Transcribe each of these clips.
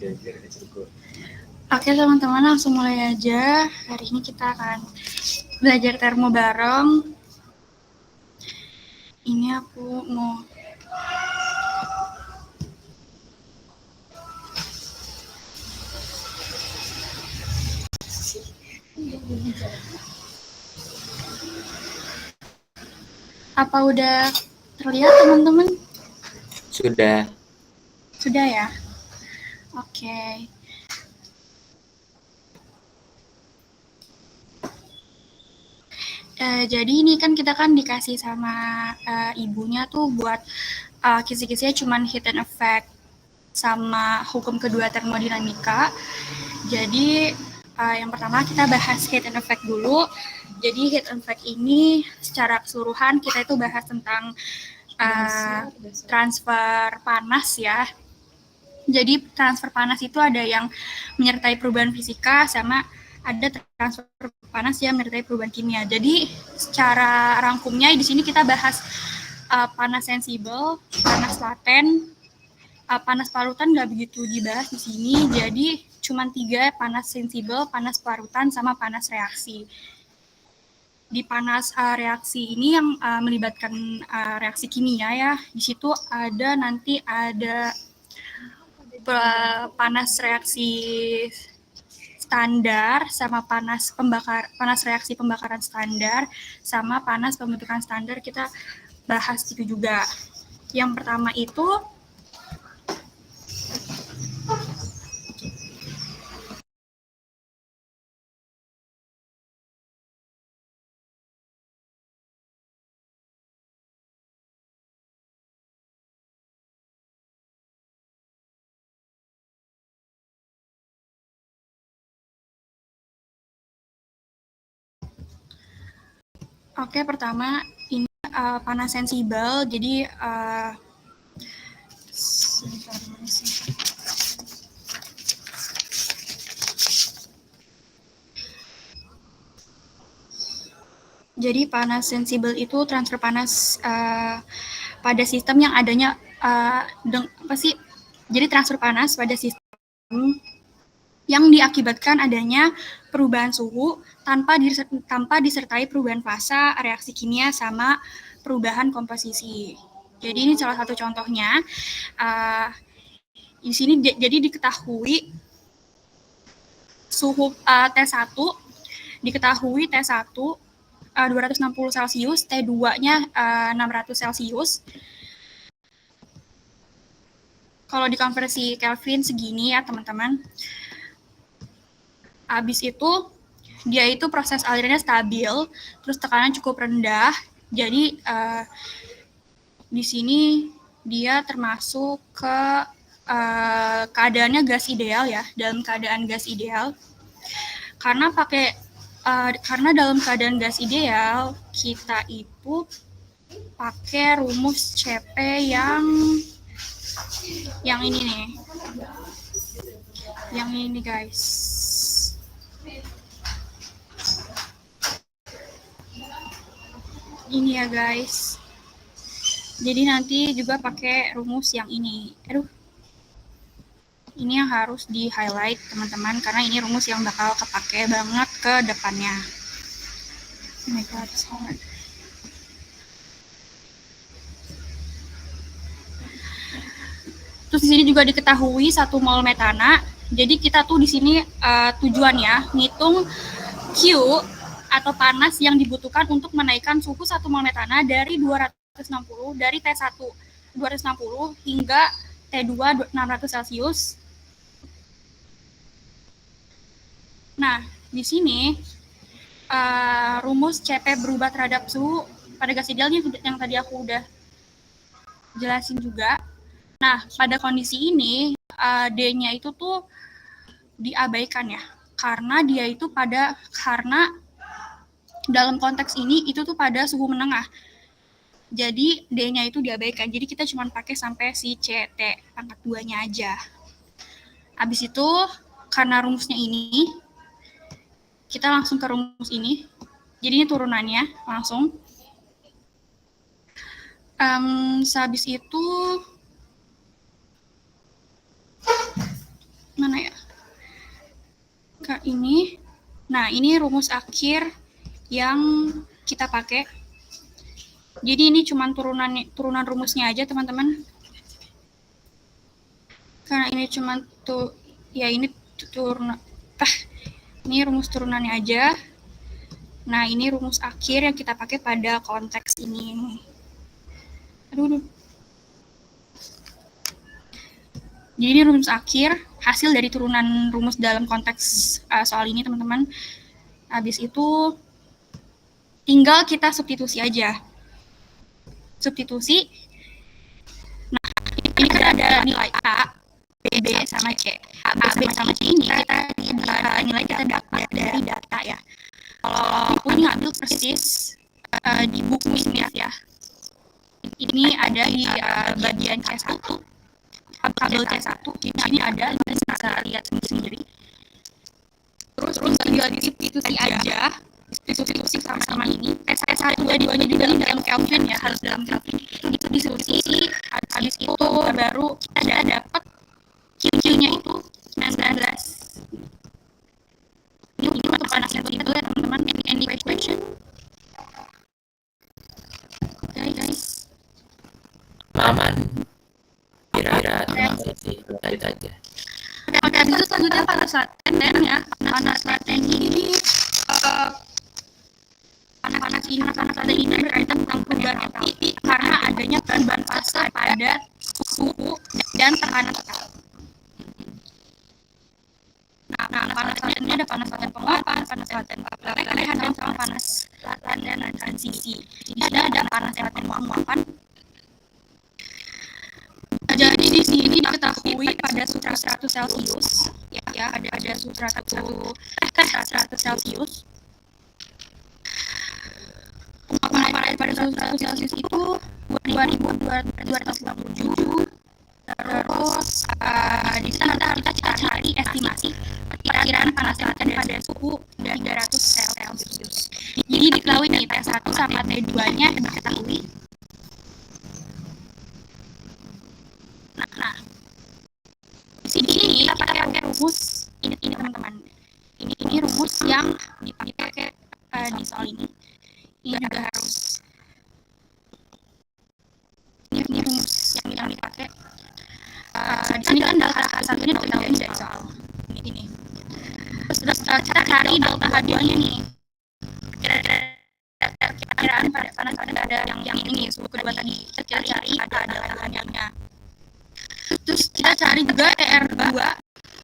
Oke teman-teman, langsung mulai aja. Hari ini kita akan belajar termo bareng. Ini aku mau apa udah terlihat teman-teman? Sudah. Sudah ya? Oke. Jadi ini kan kita kan dikasih sama ibunya tuh buat kisi-kisinya cuman heat and effect sama hukum kedua termodinamika. Jadi yang pertama kita bahas heat and effect dulu. Jadi heat and effect ini secara keseluruhan kita itu bahas tentang transfer panas ya. Jadi transfer panas itu ada yang menyertai perubahan fisika sama ada transfer panas yang menyertai perubahan kimia. Jadi secara rangkumnya di sini kita bahas panas sensibel, panas laten, panas parutan nggak begitu dibahas di sini. Jadi cuma 3, panas sensibel, panas parutan, sama panas reaksi. Di panas reaksi ini yang melibatkan reaksi kimia ya. Di situ ada panas reaksi standar sama panas reaksi pembakaran standar sama panas pembentukan standar, kita bahas itu juga. Yang pertama itu Oke, pertama ini panas sensibel. Jadi jadi panas sensibel itu transfer panas pada sistem yang adanya Jadi transfer panas pada sistem yang diakibatkan adanya perubahan suhu tanpa disertai perubahan fase, reaksi kimia, sama perubahan komposisi. Jadi ini salah satu contohnya. Di sini jadi diketahui suhu T1, diketahui T1 260 Celcius, T2-nya 600 Celcius. Kalau dikonversi Kelvin segini ya teman-teman. Habis itu dia itu proses alirannya stabil, terus tekanan cukup rendah. Jadi di sini dia termasuk ke keadaannya gas ideal ya, dalam keadaan gas ideal. Karena dalam keadaan gas ideal kita itu pakai rumus CP yang ini nih. Yang ini guys. Ini ya guys. Jadi nanti juga pakai rumus yang ini. Ini yang harus di highlight teman-teman, karena ini rumus yang bakal kepake banget ke depannya. Oh my god, it's hard. Terus di sini juga diketahui 1 mol metana. Jadi kita tuh di sini tujuannya ngitung Q atau panas yang dibutuhkan untuk menaikkan suhu 1 mol metana dari 260 dari T1 260 hingga T2 600 Celcius. Nah, di sini rumus CP berubah terhadap suhu pada gas idealnya yang tadi aku udah jelasin juga. Nah, pada kondisi ini D-nya itu tuh diabaikan ya, karena dalam konteks ini itu tuh pada suhu menengah. Jadi D-nya itu diabaikan. Jadi kita cuma pakai sampai si CT pangkat 2-nya aja. Habis itu karena rumusnya ini, kita langsung ke rumus ini. Jadi ini turunannya langsung. Sehabis itu ini. Nah, ini rumus akhir yang kita pakai. Jadi ini cuma turunan rumusnya aja, teman-teman. Karena ini cuma ini rumus turunannya aja. Nah, ini rumus akhir yang kita pakai pada konteks ini. Aduh. Jadi ini rumus akhir, hasil dari turunan rumus dalam konteks soal ini, teman-teman. Habis itu tinggal kita substitusi aja. Substitusi. Nah, ini kan ada nilai A, B, sama C. A, B, sama C ini nilai kita dapat dari data ya. Kalau ini ngambil persis di buku ini ya. Ini ada di bagian C1. Tabel C1, ini ada, bisa lihat sendiri. Terus tinggal disubstitusi aja, substitusi sama ini. S1 2-nya di dalam Kelvin ya, harus dalam Kelvin. Itu disubstitusi, habis itu baru kita dapat Q-nya itu 19. Ini untuk panasnya itu ya teman-teman. Any question? Okay, guys. Aman. Kira-kira sih itu aja. Oke, itu selanjutnya panas laten ya. Panas laten ini panas laten ini berkaitan tentang perubahan api karena adanya perubahan fase pada suhu dan tekanan total. Nah, panas laten ini ada panas laten penguapan, panas laten pelelehan, dan sama panas laten dan transisi. Jadi ada panas laten penguapan. Jadi di sini diketahui pada suhu 100 Celcius, ya ada suhu 100 Celcius. Penguapan air pada suhu 100 Celcius itu 2257. Terus di sana kita cari estimasi perkiraan panas laten pada suhu 300 Celcius. Jadi diketahui nih T1 sama T2-nya diketahui. Nah, di sini kita pakai rumus ini teman-teman. Ini rumus yang dipakai di soal ini. Ini juga harus. Ini rumus yang dipakai. Di sini kan delta H1 ini diketahui dari soal ini. Terus kita cari delta H2-nya nih. Perkiraan pada panas ada yang ini suhu kedua tadi. Kita cari ada delta H2-nya. Terus kita cari juga TR2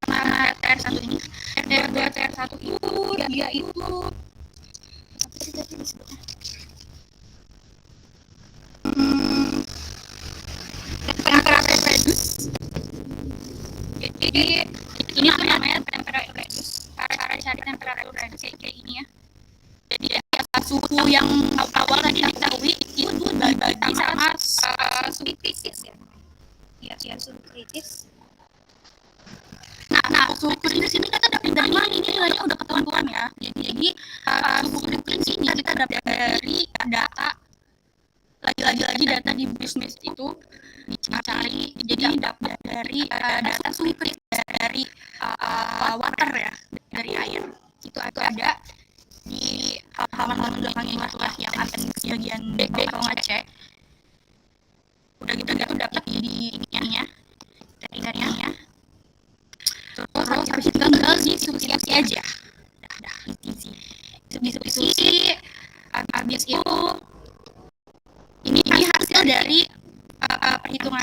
sama TR1 ini. TR2, TR1 itu dia itu apa sih tadi disebutnya? Temperatur reduce. Jadi ini namanya temperatur reduce. Cara cari temperatur reduce kayak ini ya. Jadi suhu yang awal tadi diketahui itu dibagi sama suhu kritis ya. Ya, suhu kritis. Nah, suhu kritis ini kita dapat dari mana? Ini nilainya udah ketahuan ya. Jadi suhu kritis ini kita dapat dari data. Lagi-lagi data di bisnis itu dicari. Jadi dapat dari data suhu kritis dari water ya, dari air. Itu ada di halaman belakang ini lah yang ada di bagian B kalau nggak C. Udah gitu dapat di ininya terinya. Terus habis itu tinggal disubstitusi aja. Dah disubstitusi. Habis itu ini hasil dari perhitungan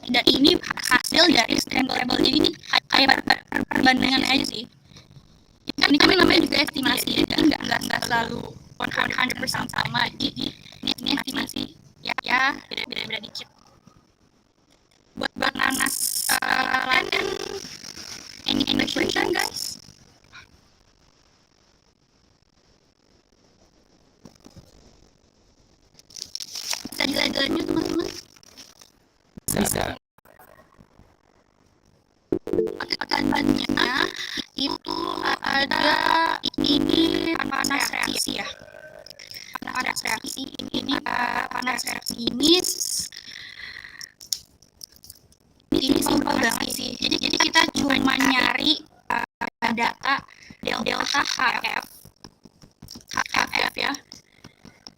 dan ini hasil dari scramble table. Jadi ini kayak perbandingan aja sih. Ini kan namanya juga estimasi, jadi nggak selalu 100% sama. Jadi ini estimasi ya beda-beda dikit. Buat nanas laten, any question guys? Bisa dilanjutnya teman-teman? Bisa. Selanjutnya itu ada ini panas reaksi ya. Panas reaksi ini panas reaksi ini simpel banget sih. Jadi kita cuma nyari data delta HF ya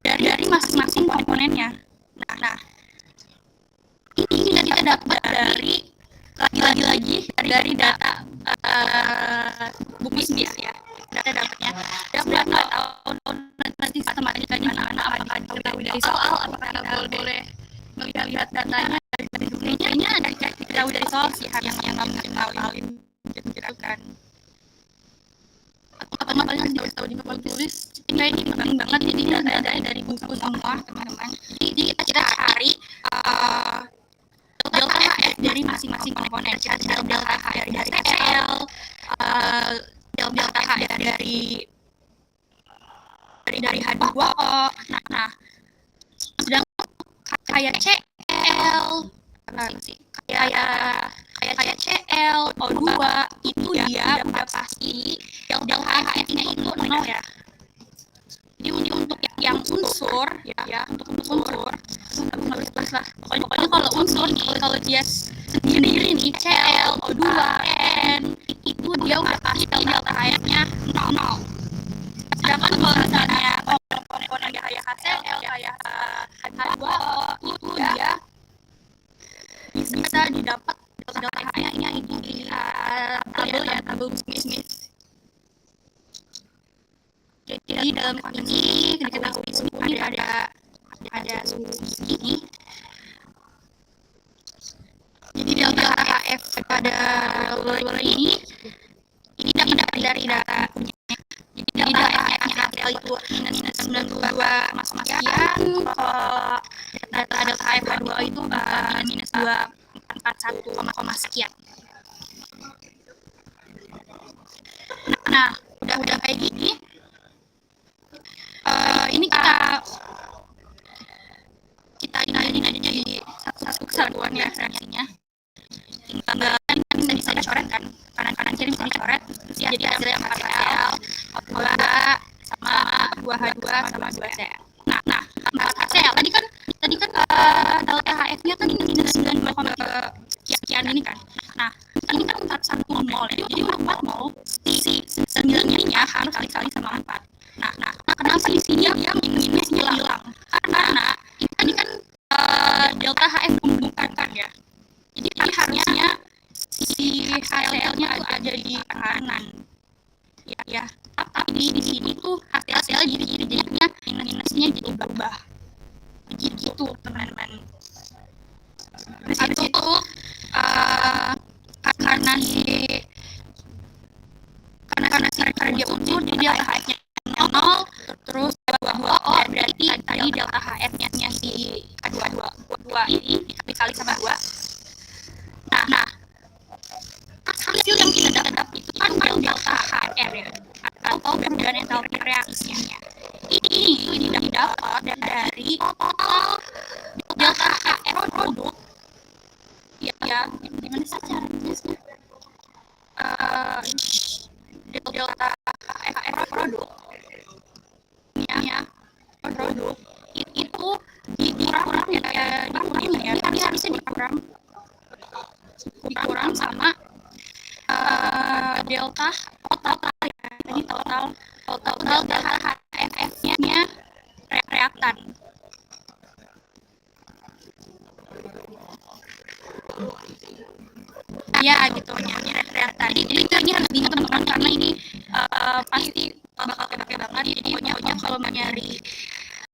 dari masing-masing komponennya. Nah, ini kita dapat dari lagi-lagi dari data buku SMIS ya. Data dapatnya. Dapat nggak tahu nanti matematikanya gimana? Apakah diketahui dari soal? Apakah kita boleh melihat datanya dari dunia? Diketahui dari soal sih yang nggak mungkin ngawalin gitu kan. Atau nggak paling harus tahu di papan tulis. Sehingga ini penting banget. Jadi data-datanya dari buku semua teman-teman. Jadi kita cari delta HF dari masing-masing komponen. Kita cari delta HF dari HCl, delta HF dari H2O. Nah, sedang kayak Cl, kayak Cl, O2 itu dia udah pasti delta HF-nya itu 0 ya. Jadi untuk yang unsur ya untuk unsur lah. Pokoknya kalau unsur kalau dia sendiri nih Cl, O2, N itu dia udah pasti delta HF-nya 0. Sedangkan kalau misalnya komponen kayak HCl, kayak H2O itu dia bisa didapat delta HF-nya itu di tabel SMIS. Jadi dalam ini diketahui suhu ini ada suhu ini. Jadi delta HF pada bola ini dapat dari data. Jadi delta HF-nya HCl itu minus 92 sekian. Kalau data delta HF H2O itu minus 241 sekian. Nah, udah kayak gini. Ini kita inalin aja jadi satu kesatuan ya reaksinya. Tinggal bisa dicoret kan, kanan kiri bisa dicoret. Jadi hasilnya HCl, O2 sama 2H2 sama 2Cl. Nah 4HCl tadi kan delta HF-nya kan minus 92 sekian ini kan. Nah, ini kan 1 mol ya. Jadi untuk 4 mol si 9-nya harus kali sama 4. Nah, kenapa di sini dia minusnya hilang? Karena ini kan delta HF membungkakan ya. Jadi harusnya si HCl-nya itu ada di kanan. Ya. Tapi di sini tuh HCl jadinya minusnya jadi berubah. Jadi gitu, teman-teman. Habis itu karena dia unsur jadi delta HF-nya 0, terus 2O berarti tadi delta HF-nya si H2O ini dikali sama 2. Nah, hasil yang kita dapat itu kan delta HR ya, atau perbedaan entalpi reaksinya. Ini didapat dari total delta HR produk. Ya, gimana sih cara jelasnya? Delta HR produk produk itu dikurang ya ini harusnya dikurang sama delta total ya. Jadi total delta HF-nya reaktan. Ya gitu ya reaktan. Jadi ini harus diingat teman-teman karena ini pasti bakal kepake banget. Jadi pokoknya kalau mau nyari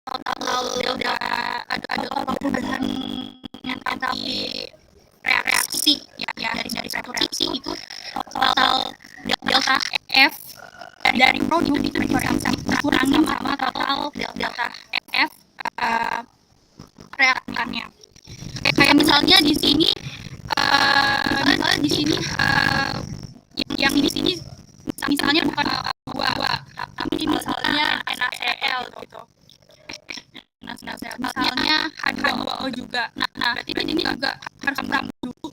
total delta total perubahan entalpi reaksi ya dari satu reaksi itu total delta F dari produk itu dikurangin sama total delta F reaktannya. Kayak misalnya di sini yang di sini misalnya bukan buah tapi misalnya NaCl gitu. Misalnya H2O juga. Nah berarti di sini juga harus kurang dulu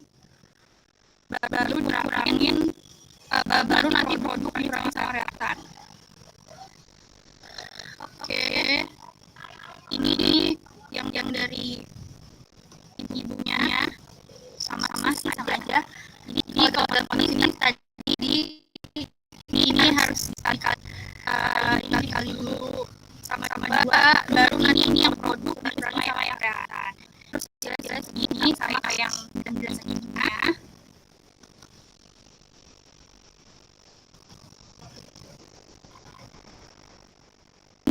baru dikurangin baru nanti produk dikurangi sama reaktan. Oke. Ini yang dari ibunya sama aja. Jadi kalau dalam kondisi tadi ini harus baru nanti ini yang produk sama yang kreatan. Terus kira-kira segini sama kayak yang dan segininya.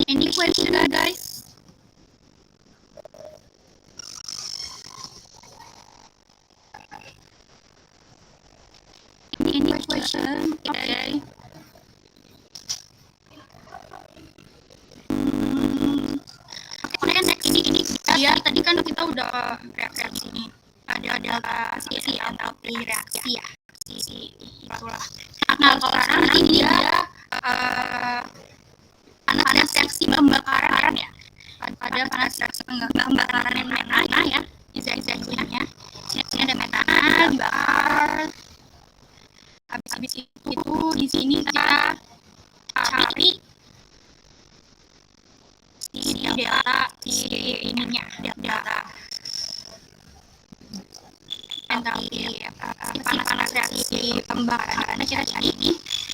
Any question, guys? Any question? Okay. Oke, next ini ya tadi kan kita udah reaksi nih. Ada delta si entalpi reaksi ya. Itulah. Nah, kalau sekarang ini dia panas reaksi pembakaran ya. Ada panas reaksi pembakaran yang metana ya. Iza-izanya. Sini ada metana dibakar. Habis itu di sini kita cari si delta ininya delta entalpi panas reaksi pembakaran. Karena kita cari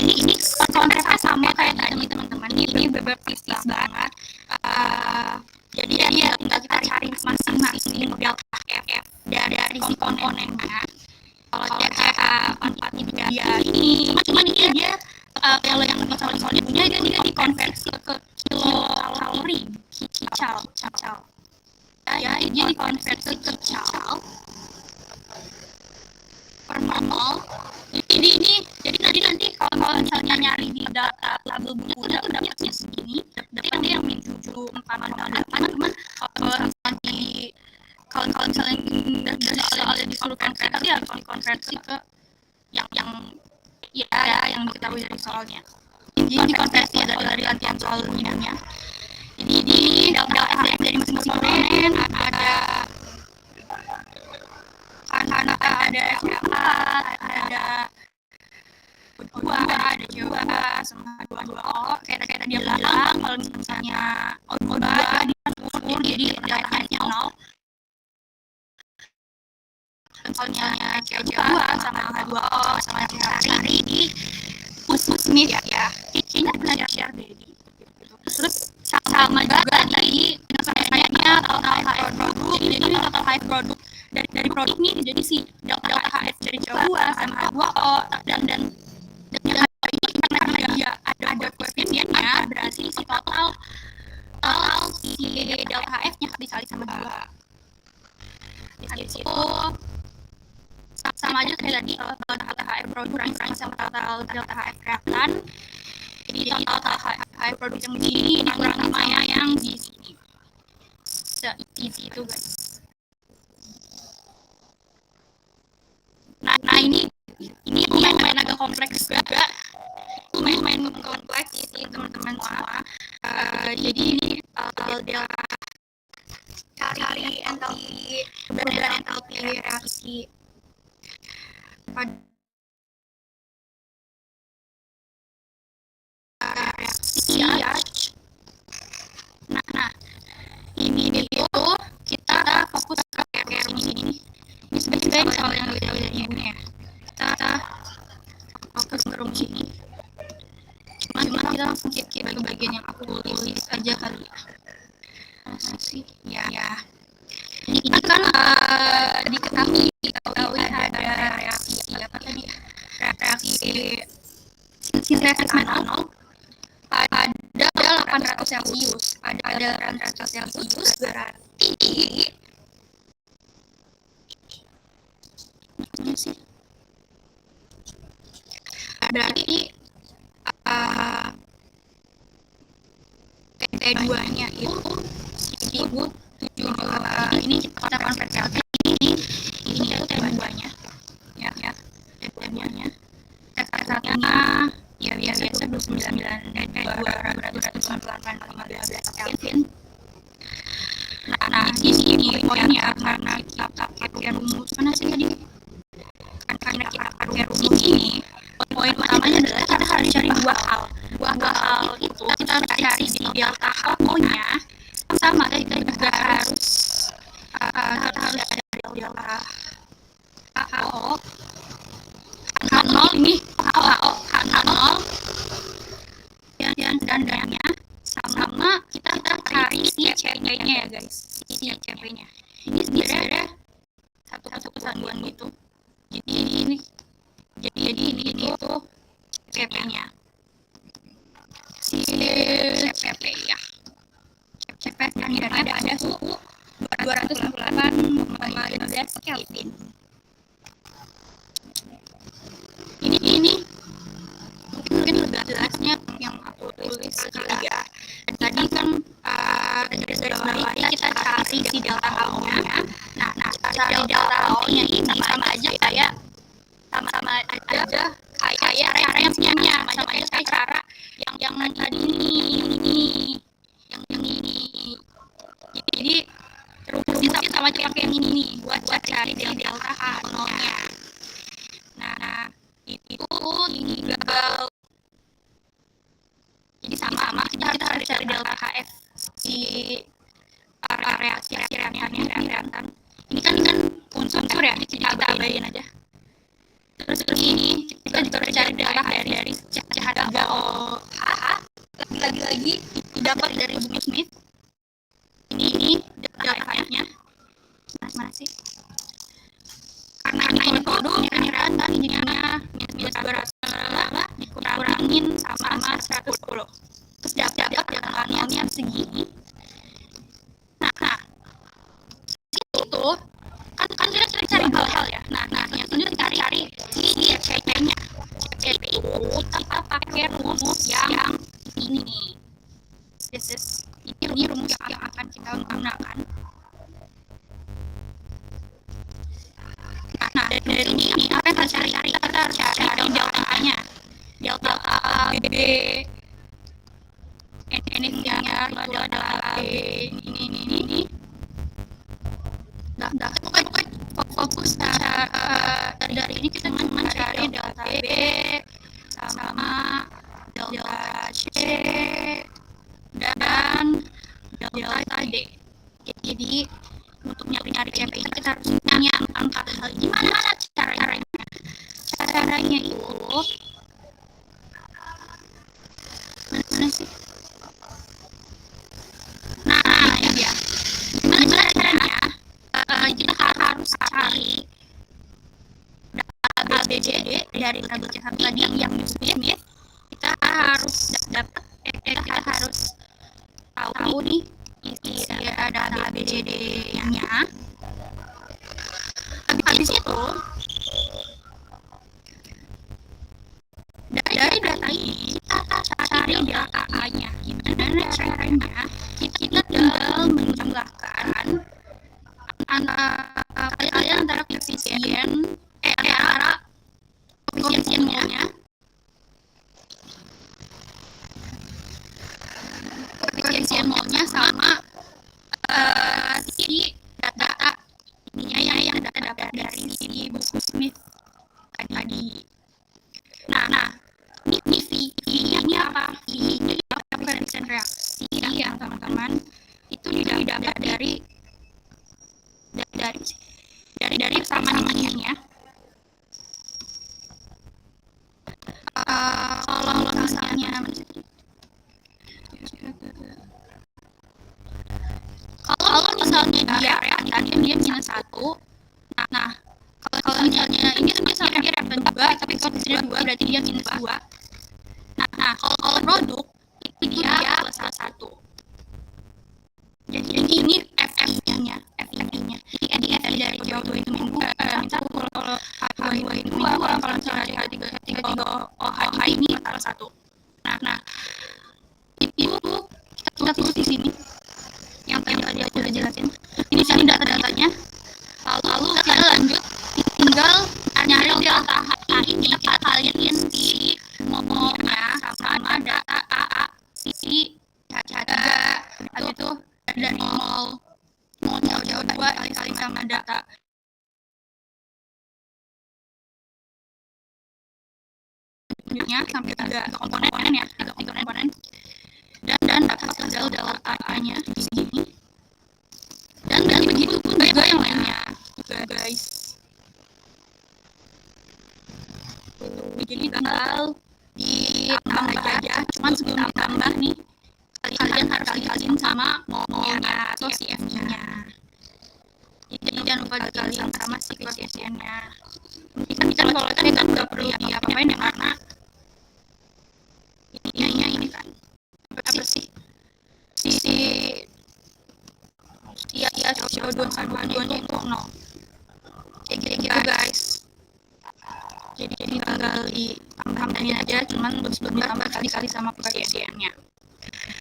ini konsepnya sama kayak tadi teman-teman, ini berbeda banget. Jadi dia tinggal kita cari masing-masing delta F dari si komponennya. Kalau CH4 dia ini cuman ini dia kalau yang solid punya dia dikonversi ke kilokalori, cal. Ya, dia dikonversi ke cal per mol. Jadi nanti kalau misalnya nyari di data tabel buku itu dapatnya segini. Berarti ada yang min 7,408. Cuman kalau misalnya dari disuruh konversi tapi harus dikonversi ke yang diketahui dari soalnya. Jadi dikonversi dari latihan soal minumnya. Jadi di delta F dari masing-masing komponen ada C4, ada ada CO2 sama 2O. Kayak tadi dia bilang kalau misalnya O2 diatur jadi deltanya 0. Misalnya CO2 sama H2O sama cari di Smith ya. Kayaknya pernah share deh. Terus sama juga tadi penyelesaiannya total HF produk. Jadi ini total HF produk dari produk nih, jadi si delta HF dari CO2 sama H2O dan yang ini karena dia ada koefisiennya, berarti si total si delta HF-nya dikali sama 2. Di situ sama aja kayak tadi, kalau delta HF produk kurang sama total delta HF reaktan. Jadi total HF produk yang di sini dikurang sama yang di sini. Se-easy itu guys. Nah ini lumayan agak kompleks juga. Lumayan kompleks sih teman-teman semua. Jadi ini delta cari entalpi perbedaan entalpi reaksi pada reaksi Yach. Nah ini itu kita fokus ke ini. Ini sebenarnya soal yang lebih dari ibunya ya. Kita fokus ke rumus ini. Cuma kita langsung ke bagian yang aku tulis aja kali ya. Masa sih? Ya. Ini kan diketahui ada reaksi apa tadi? Reaksi sintesis metanol ada 800 Celcius. Ada 800 Celcius berarti sih berarti T2-nya itu 1007. Ini kita konversi ini itu T2-nya ya T2-nya T1-nya ya biasa 29 298,15 Kelvin. Nah di sini poinnya karena kita pakai rumus mana sih tadi? Karena kita pakai rumus ini, poin utamanya adalah kita harus cari dua hal itu kita harus cari di delta HO-nya sama kita juga harus ada delta HO H0 ini H0 dan dannya sama kita cari CP-nya ya guys, si CP-nya. Ini sebenarnya satu kesatuan gitu. Jadi ini itu CP-nya. Si CP ya. CP standarnya pada suhu 268,15 Kelvin. Ini mungkin lebih jelasnya yang aku tulis kali ya. Tadi kan dari bawah kita cari si delta H-nya. Nah, cari delta H-nya ini sama aja kayak cara yang punyanya, sama aja kayak cara yang tadi ini, yang ini. Jadi rumusnya sama aja pakai yang ini buat cari delta H-nya. Nah, itu integral. Jadi sama kita harus cari delta HF si reaksi reaktan. Ini kan unsur ya, kita abain aja. Terus ini kita juga harus cari delta dari CH3OH. Lagi-lagi dapat dari Smith. Ini delta HF-nya. Mana sih? Karena ini produk penyerahan tadi jadinya minus 200 dikurangin sama 110. Terus dapat jangkauannya segini. Nah itu kan kita cari hal-hal ya. Nah yang selanjutnya cari si CP-nya. CP itu kita pakai rumus yang ini. Ini rumus yang akan kita gunakan. Nah, dari ini apa yang harus cari? Kita harus cari delta A-nya. Delta A, B, ini-nya itu adalah A, B, ini. Dah, fokus dari ini kita cuma cari delta B sama delta C dan delta D. Jadi untuk nyari CP kita harus nanya 4 hal. Gimana caranya? Caranya itu mana sih? Nah, ini dia. Gimana caranya? Kita harus cari ABCD dari tabel C1 tadi yang Smith. Kita harus dapat kita harus tahu nih isi ada ABCD-nya. Habis itu dari data ini kita cari delta A-nya. Gimana caranya? Kita tinggal menjumlahkan antara koefisien molnya sama si data ininya yang dapat dari si buku Smith tadi. Nah, ini V-nya apa? V-nya koefisien reaksi yang teman-teman itu didapat dari persamaannya. Kalau misalnya dia reaktan dia minus 1. Nah, kalau misalnya ini sama dia reaktan juga tapi koefisiennya 2 berarti dia minus 2. Nah, kalau produk itu dia plus 1. Jadi ini FF-nya. Jadi F dari jauh itu minggu minta kalau H2 itu minggu, kalau misalnya H3 OH ini plus 1. Nah, itu kita tulis di sini yang tadi aku udah jelasin. Ini cari data-datanya. Lalu kita lanjut tinggal nyari delta H ini kita kalian si molnya sama data AA si H3. Habis itu dari mol jauh 2 dikali sama data sampai 3 komponen ya, 3 komponen. Dan dapat hasil delta A-nya di sini. Dan begitu pun juga yang lainnya juga guys. Jadi tinggal ditambah aja. Cuman sebelum ditambah nih kalian harus dikaliin sama molnya atau CFG-nya. Jadi jangan lupa dikali sama si koefisiennya. Ini kan kalau kan nggak perlu diapa-apain ya, karena ini kan apa sih CO2 kandungannya itu 0. Kayak gitu guys. Jadi tinggal ditambah-tambahin aja, cuman belum ditambah kali-kali sama koefisiennya.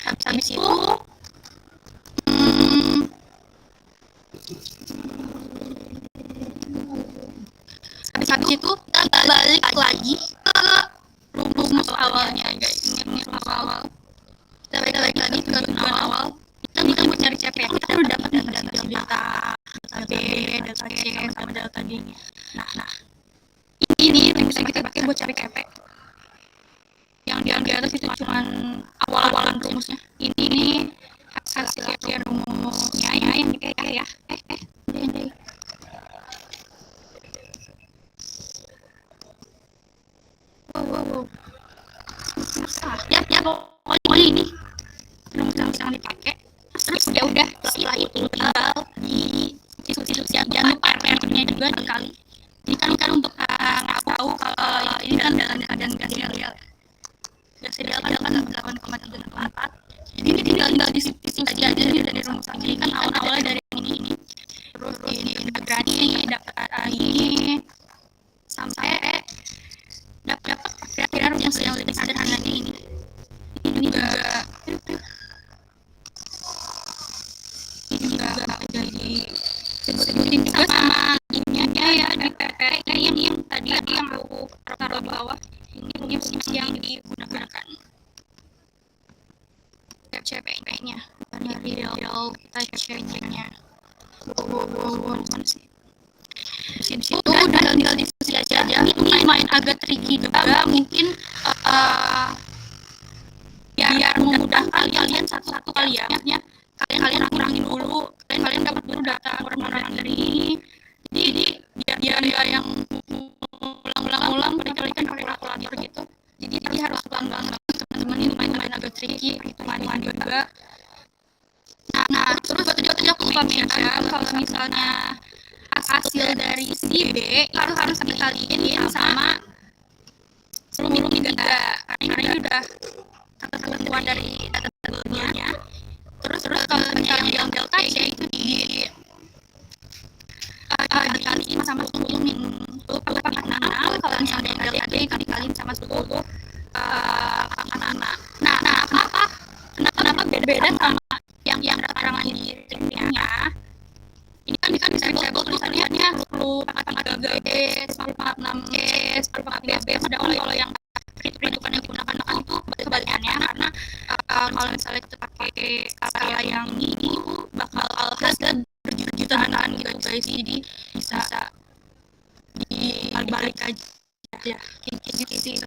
Habis itu kita balik lagi ke rumus awalnya guys. Ini rumus awal. Kita balik lagi ke tujuan awal. Kita mau cari CP, kita udah dapat data B, data C, sama data D. Nah, ini rumus yang kita pakai buat cari CP. Yang di atas itu cuman awal-awalan rumusnya. Ini hasil rumusnya yang kayak ya. Wow. Ya, pokoknya ini rumus yang dipakai. Terus ya udah, setelah itu tinggal di substitusi. Jangan lupa R-nya juga dikali. Ini kan untuk tahu kalau ini kan dan gas serial. Gas serial kan 8,384. Jadi ini tinggal di substitusi aja dari rumus ini. Kan awalnya dari ini. Terus diintegrasi dapat ini sampai dapat kira-kira rumus yang lebih sederhananya ini. Ini juga jadi sebutin juga sama ininya ya di PP yang tadi yang aku taruh di bawah. Ini rumus yang digunakan CP-nya dari real kita CP-nya. Wow, mana sih? Di situ udah tinggal diskusi aja. Ini main agak tricky juga, mungkin biar memudahkan kalian satu-satu kali ya. Kalian kurangin dulu, kalian dapat dulu data orang-orang dari ini. Jadi biar yang ulang-ulang balik-balikan pakai kalkulator gitu. Jadi harus pelan-pelan teman-teman, ini main agak tricky, hitungan juga. Nah, terus tadi aku lupa mention kalau misalnya hasil dari si B itu harus dikaliin sama 10 karena ini udah ketentuan dari data tabelnya. Terus kalau yang delta C itu dikaliin sama 10 min 10 pangkat 6. Kalau misalnya yang delta D dikaliin sama 10 pangkat 6. Nah, kenapa beda sama yang keterangan di timnya? Ini kan disebut tulisannya 10 pangkat 3 B, 10 pangkat 6 C, 10 pangkat B. Padahal kalau yang perhitungan yang digunakan itu kebalikannya, karena kalau misalnya kita pakai kata yang ini bakal hasil berjutaan gitu guys. Jadi bisa dibalik aja gitu sih.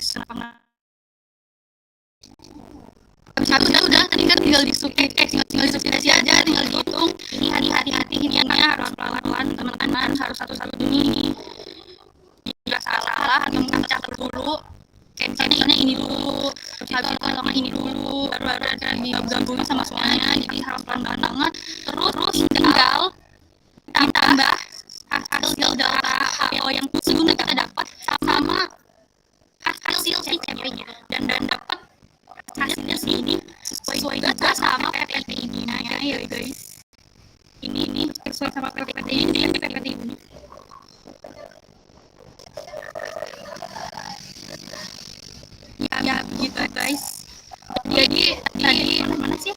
Udah tadi kan tinggal disubstitusi aja, tinggal dihitung. Ini hati-hati hilangnya, harus pelan-pelan teman-teman, harus satu-satu ini. Jika salah mungkin catat dulu. Misalnya ini dulu, habis itu kalau ini dulu, baru ada digabungin sama semuanya. Jadi harus pelan-pelan banget. Terus tinggal ditambah hasil delta HPO yang sebelumnya kita dapat sama hasil CP-nya dan dapat hasilnya sini sesuai juga sama PPT ini. Nah ya guys, ini sesuai sama PPT ini. Ya begitu guys. Jadi tadi mana sih?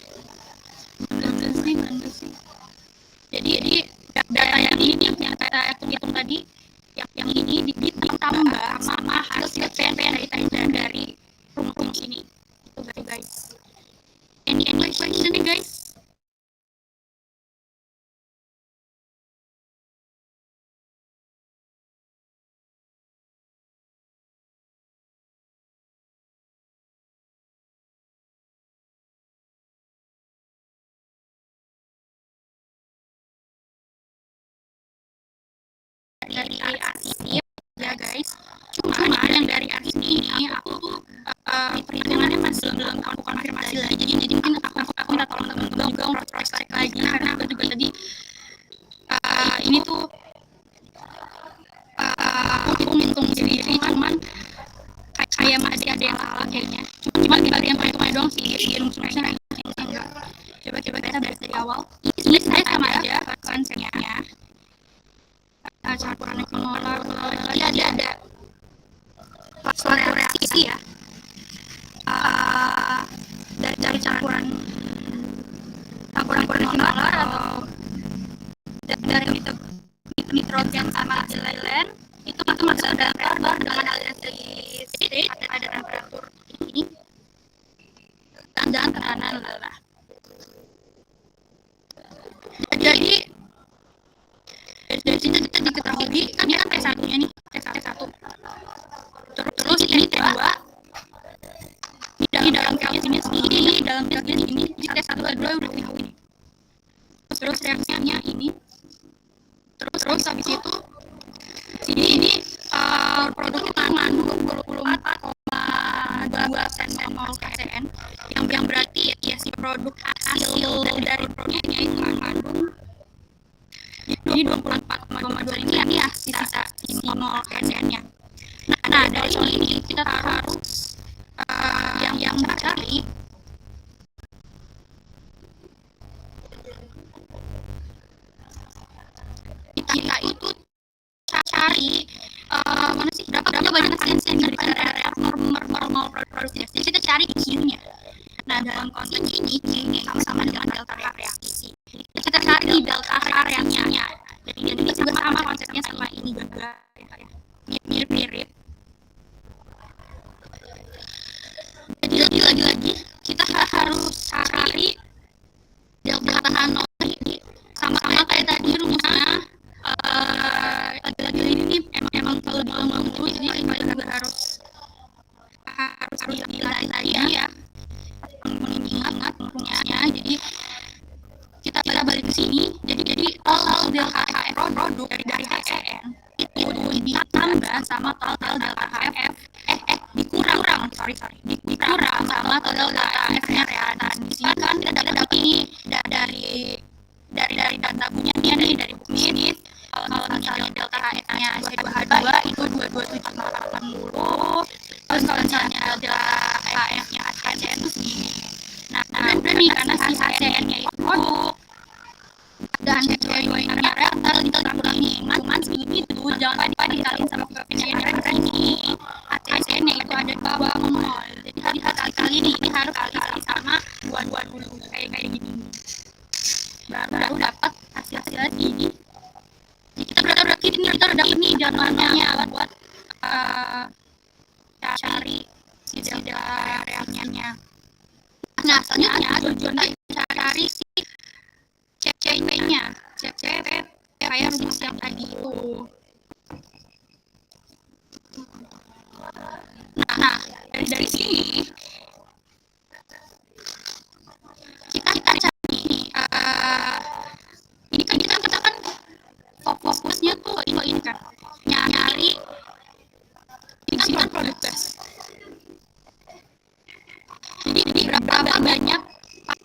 Jadi data yang ini yang kita hitung tadi, yang ini ditambah sama hasil CP dari rumus ini. Itu guys. Any question nih guys? Dari arsip ya guys, cuma yang dari arsip ini aku tuh perhitungannya masih belum konfirmasi lagi, jadi mungkin aku minta tolong teman-teman juga untuk cross check lagi, karena aku juga ini tuh aku ngitung sendiri, cuman kayak masih ada yang salah kayaknya. Cuma di bagian perhitungannya doang sih, di rumusnya enggak. Coba kita bahas dari awal. Ini saya sama aja konsepnya. Campuran molar, dia ada suatu reaksi ya. Dari campuran molar atau dari nitrogen sama etilen itu masuk dalam reaktor dengan aliran state, ada temperatur tinggi dan tekanan rendah. Jadi dari sini kita diketahui kan ya T1-nya nih, T1. Terus ini T2 di dalam Kelvin sendiri, dalam Kelvin ini di T1 T2 udah diketahui. Terus reaksinya ini. Terus habis itu ini produknya mengandung 24,2% mol KCN yang berarti ya si produk hasil dari produknya itu mengandung jadi 24,2 ini ya sisa si mol KCN-nya. Nah dari ini kita harus yang cari kita itu cari mana sih berapa banyak sensi yang dari normal produksinya. Jadi kita cari Q-nya. Nah dalam konteks ini Q-nya sama dengan delta reaksi. Kita cari delta reaksinya. Jadi ini juga sama konsepnya sama ini juga mirip-mirip. Jadi lagi-lagi kita harus cari delta H0 ini sama-sama kayak tadi rumusnya. Lagi-lagi ini emang kalau diulang dulu, jadi kita juga harus dilatih lagi ya mengingat fungsinya. Jadi kita balik ke sini. Jadi total delta HF produk dari HCN itu ditambah sama total delta HF dikurang sama total delta HF-nya reaktan. Di sini kan kita dapat ini dari data bukunya nih, dari buku ini. Kalau misalnya delta HF-nya C2H2 itu 227,80. Terus kalau misalnya delta HF-nya HCN itu segini. Nah benar nih karena si HCN-nya itu produk dan C2-nya reaktor kita kurangi. Cuman segitu jangan dikaliin sama koefisiennya di sini. HCN-nya itu ada 2 mol. Jadi kali ini harus kali sama 2 dulu kayak gini. Baru dapat hasil ini. Kita udah dapat nih jawabannya buat cari si delta reaksinya. Nah, selanjutnya tujuannya cari si CCP-nya. CCP kayak rumus yang tadi itu. Nah, dari sini kita cari ini kan kita kan fokusnya tuh ini kan nyari ini kan produk gas. Jadi berapa banyak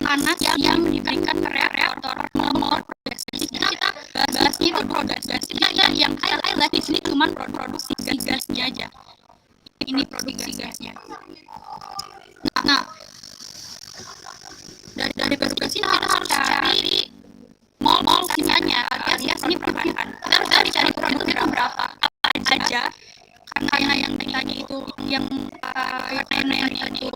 panas yang diberikan ke reaktor mol produk gas. Jadi kita bahasnya itu produk gas. Kita yang highlight di sini cuma produksi gasnya aja. Ini produksi gasnya. Nah dari produksi kita harus cari mol sisanya alias ini produksikan. Kita harus cari produknya itu berapa aja karena yang tadi itu yang itu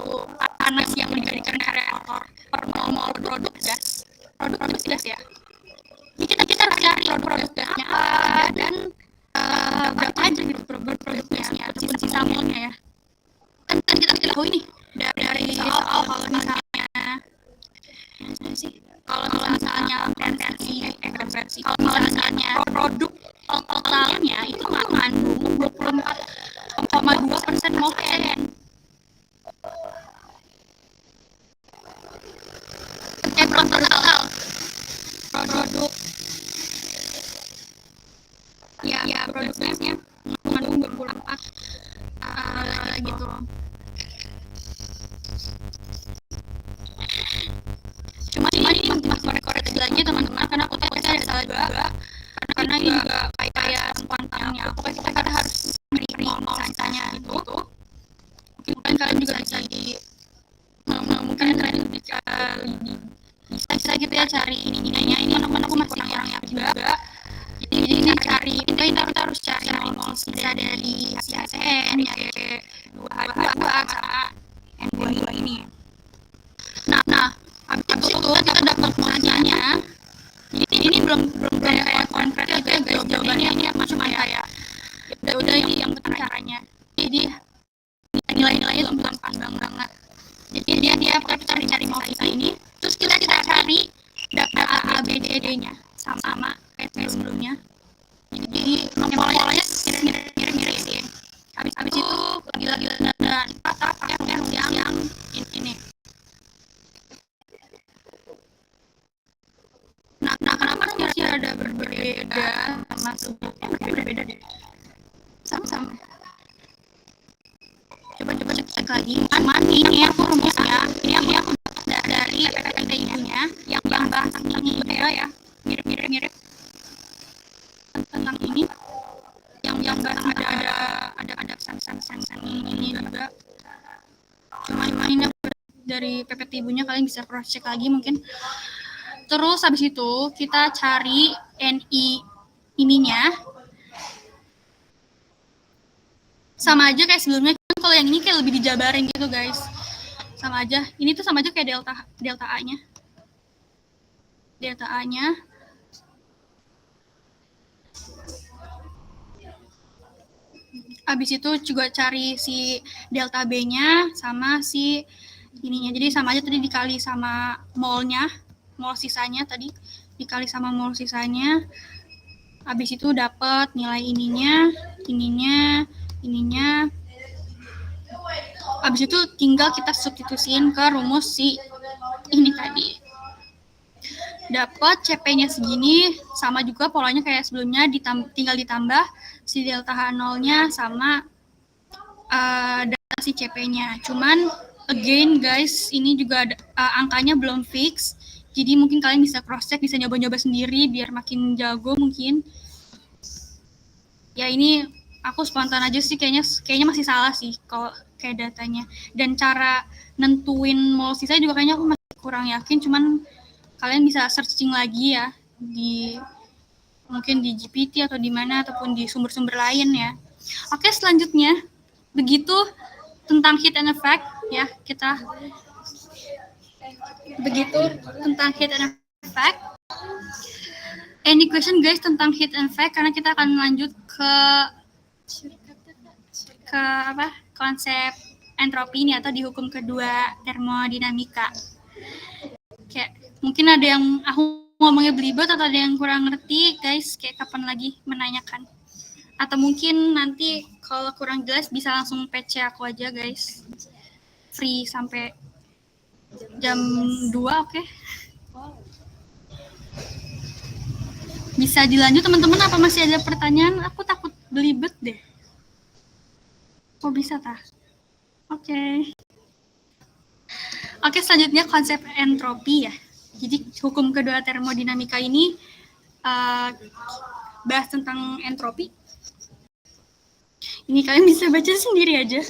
panas yang diberikan ke reaktor per mol produk gas ya. Jadi kita harus cari produk gasnya apa dan berapa aja gitu produk gasnya meskipun sisa molnya ya. Kan kita tahu ini dari soal kalau misalnya kalau misalnya konversi kalau misalnya produk totalnya itu mengandung 24,2% mol KCN. Total produk ya produknya mengandung 24 gitu. Cuma ini masih korek-korek lagi teman-teman karena aku ada salah juga karena ini juga kayak spontannya. Pokoknya kita harus sering misalnya gitu. Mungkin kalian juga bisa mungkin kalian bisa gitu ya cari ini mana-mana aku masih kurang yakin juga. Jadi ini cari kita harus cari sisa dari HCN ya kayak 2H2 sama N2 ini. Nah, habis itu kita dapat nilainya. Ini belum kayak konkret ya guys, jawabannya ini cuma kayak ya udah ini yang betul caranya. Jadi nilai-nilainya belum panjang banget. Jadi dia cari kita ini, terus kita cari data A, B, D-nya sama kayak sebelumnya. Jadi polanya mirip sih. Habis itu lagi dan pakai yang ini. Nah, kenapa sih ada berbeda sama sebelumnya? Berbeda deh. Sama. Coba cek lagi. Cuman ini aku rumusnya, ini aku dari PPT ibunya yang bahas tentang ini ya, mirip tentang ini. Yang bahas ada pesan ini juga. Cuman ini dari PPT ibunya kalian bisa cross check lagi mungkin. Terus habis itu kita cari NI ininya. Sama aja kayak sebelumnya, kalau yang ini kayak lebih dijabarin gitu guys. Sama aja, ini tuh sama aja kayak delta A-nya. Delta A-nya. Habis itu juga cari si delta B-nya sama si ininya. Jadi sama aja tadi dikali sama molnya, mol sisanya tadi dikali sama mol sisanya. Habis itu dapat nilai ininya. Habis itu tinggal kita substitusiin ke rumus si ini tadi. Dapat CP-nya segini, sama juga polanya kayak sebelumnya, tinggal ditambah si delta H0-nya sama data si CP-nya. Cuman again guys, ini juga angkanya belum fix. Jadi mungkin kalian bisa cross check, bisa nyoba-nyoba sendiri biar makin jago mungkin. Ya ini aku spontan aja sih, kayaknya masih salah sih kalau kayak datanya. Dan cara nentuin mol sisa juga kayaknya aku masih kurang yakin, cuman kalian bisa searching lagi ya mungkin di GPT atau di mana ataupun di sumber-sumber lain ya. Oke, selanjutnya begitu tentang heat and effect ya, kita begitu tentang heat and effect. Any question guys tentang heat and effect, karena kita akan lanjut ke konsep entropi ini atau di hukum kedua termodinamika. Kayak mungkin ada yang aku ngomongnya belibet atau ada yang kurang ngerti guys, kayak kapan lagi menanyakan, atau mungkin nanti kalau kurang jelas bisa langsung PC aku aja guys, free sampai jam 2. Oke. Bisa dilanjut teman-teman, apa masih ada pertanyaan? Aku takut belibet deh. Kok bisa tah? Oke, selanjutnya konsep entropi ya. Jadi hukum kedua termodinamika ini bahas tentang entropi. Ini kalian bisa baca sendiri aja.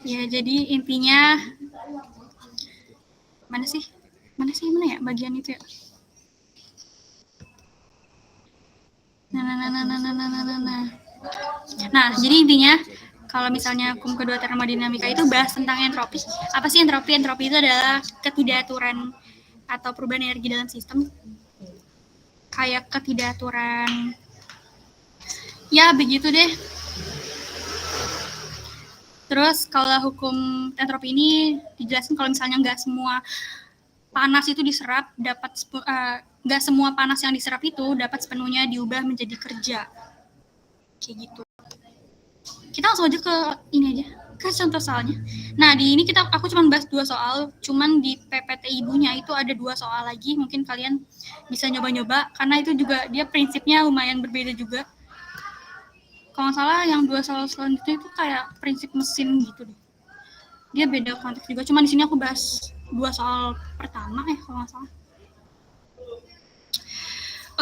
Ya, jadi intinya mana ya bagian itu ya. Nah, jadi intinya kalau misalnya hukum kedua termodinamika itu bahas tentang entropi. Apa sih entropi? Entropi itu adalah ketidakaturan atau perubahan energi dalam sistem. Kayak ketidakaturan. Ya, begitu deh. Terus kalau hukum entropi ini dijelasin kalau misalnya nggak semua panas itu diserap dapat nggak semua panas yang diserap itu dapat sepenuhnya diubah menjadi kerja. Kayak gitu. Kita langsung aja ke ini aja, ke contoh soalnya. Nah, di ini aku cuma bahas 2 soal, cuman di PPT ibunya itu ada 2 soal lagi, mungkin kalian bisa nyoba-nyoba, karena itu juga dia prinsipnya lumayan berbeda juga. Kalau nggak salah yang 2 soal selanjutnya itu kayak prinsip mesin gitu deh. Dia beda konteks juga, cuman di sini aku bahas 2 soal pertama kalau nggak salah.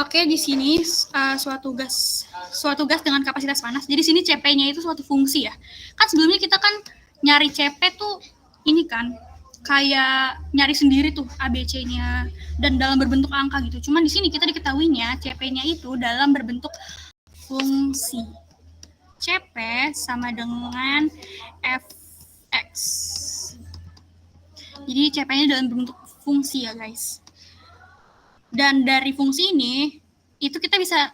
Oke, di sini suatu gas dengan kapasitas panas. Jadi sini CP-nya itu suatu fungsi ya. Kan sebelumnya kita kan nyari CP tuh ini kan kayak nyari sendiri tuh ABC-nya dan dalam berbentuk angka gitu. Cuman di sini kita diketahuinya CP-nya itu dalam berbentuk fungsi. CP sama dengan Fx. Jadi CP-nya dalam bentuk fungsi ya, guys. Dan dari fungsi ini itu kita bisa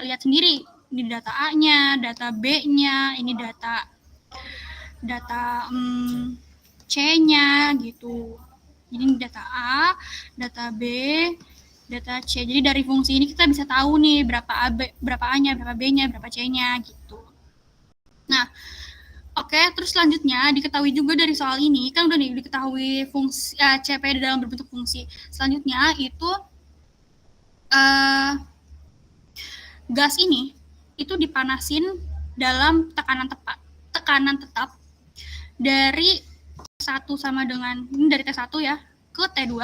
lihat sendiri ini data A-nya, data B-nya, ini data C-nya gitu. Jadi ini data A, data B, data C. Jadi dari fungsi ini kita bisa tahu nih berapa A-nya, berapa B-nya, berapa C-nya gitu. Nah, oke, terus selanjutnya diketahui juga dari soal ini, kan udah nih diketahui fungsi CP dalam berbentuk fungsi. Selanjutnya itu gas ini itu dipanasin dalam tekanan tetap dari T1 sama dengan ini dari T1 ya ke T2.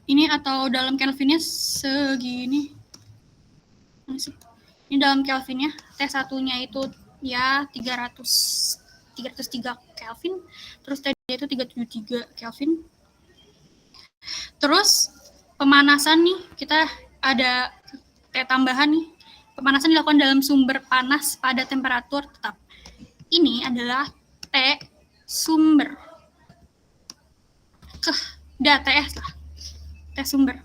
Ini atau dalam Kelvinnya segini. Ini dalam Kelvinnya, T1-nya itu ya 303 Kelvin, terus T2 itu 373 Kelvin. Terus pemanasan nih, kita ada T tambahan nih. Pemanasan dilakukan dalam sumber panas pada temperatur tetap. Ini adalah T sumber. TS lah. T sumber.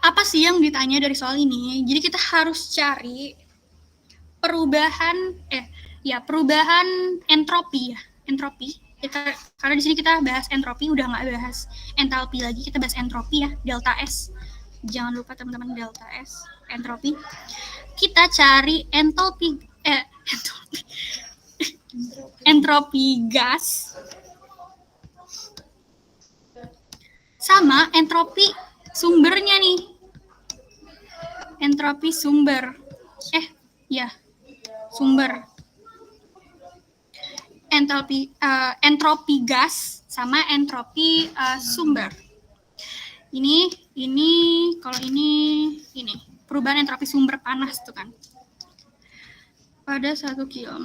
Apa sih yang ditanya dari soal ini? Jadi kita harus cari perubahan entropi ya. Entropi. Karena di sini kita bahas entropi, udah nggak bahas entalpi lagi, kita bahas entropi ya, delta S. Jangan lupa teman-teman, delta S, entropi. Kita cari entropi gas sama entropi sumbernya nih. Entropi sumber. Sumber. Entropi gas sama entropi sumber. Ini kalau ini perubahan entropi sumber panas tuh kan. Pada 1 kilo.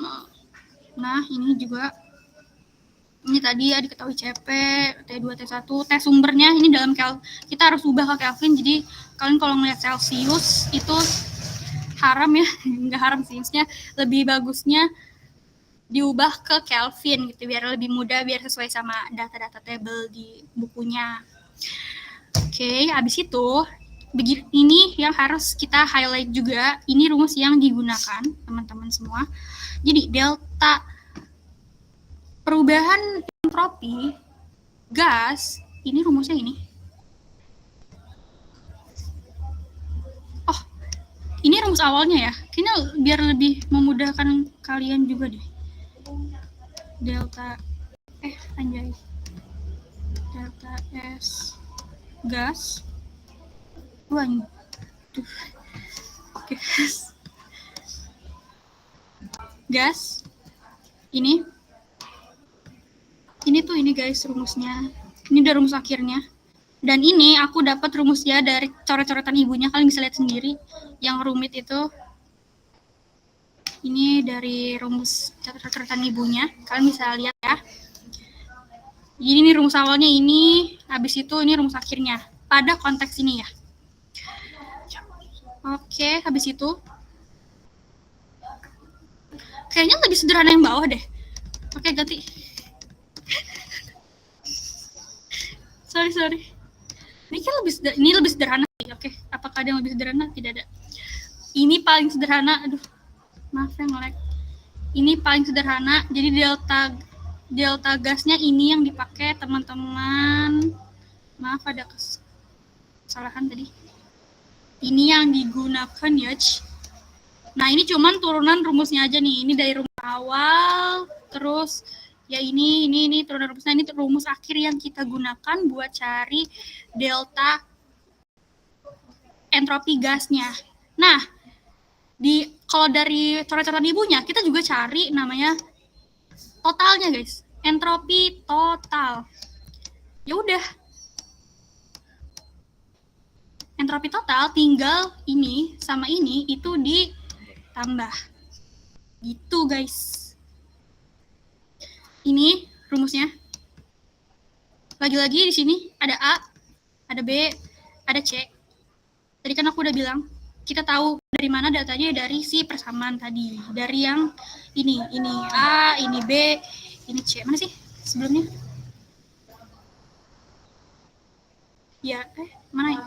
Nah, ini juga ini tadi ya diketahui CP, T2, T1, T sumbernya ini dalam kita harus ubah ke Kelvin. Jadi kalian kalau ngeliat Celsius itu haram ya, nggak haram sih, maksudnya lebih bagusnya diubah ke Kelvin gitu biar lebih mudah, biar sesuai sama data-data table di bukunya. Oke, habis itu ini yang harus kita highlight juga, ini rumus yang digunakan teman-teman semua. Jadi delta perubahan entropi gas, ini rumusnya ini. Oh, ini rumus awalnya ya. Kayaknya biar lebih memudahkan kalian juga deh. Delta delta S gas. Gas. Ini guys rumusnya. Ini udah rumus akhirnya. Dan ini aku dapat rumusnya dari coret-coretan ibunya. Kalian bisa lihat sendiri. Yang rumit itu ini dari rumus coret-coretan ibunya. Kalian bisa lihat ya. Jadi ini rumus awalnya ini, habis itu ini rumus akhirnya. Pada konteks ini ya. Oke, habis itu kayaknya lebih sederhana yang bawah deh. Oke, ganti. Sorry. Ini lebih sederhana. Oke, apakah ada yang lebih sederhana? Tidak ada. Ini paling sederhana. Aduh, maaf ya nge-lag. Ini paling sederhana. Jadi delta gasnya ini yang dipakai teman-teman. Maaf ada kesalahan tadi. Ini yang digunakan ya. Nah, ini cuman turunan rumusnya aja nih. Ini dari rumus awal, terus ya ini turunan rumusnya, ini rumus akhir yang kita gunakan buat cari delta entropi gasnya. Nah, kalau dari coret-coretan ibunya, kita juga cari namanya totalnya guys, entropi total. Ya udah, entropi total tinggal ini sama ini itu ditambah. Gitu guys. Ini rumusnya. Lagi-lagi di sini ada A, ada B, ada C. Tadi kan aku udah bilang, kita tahu dari mana datanya, dari si persamaan tadi. Dari yang ini A, ini B, ini C. Mana sih sebelumnya? Ya, mana ya?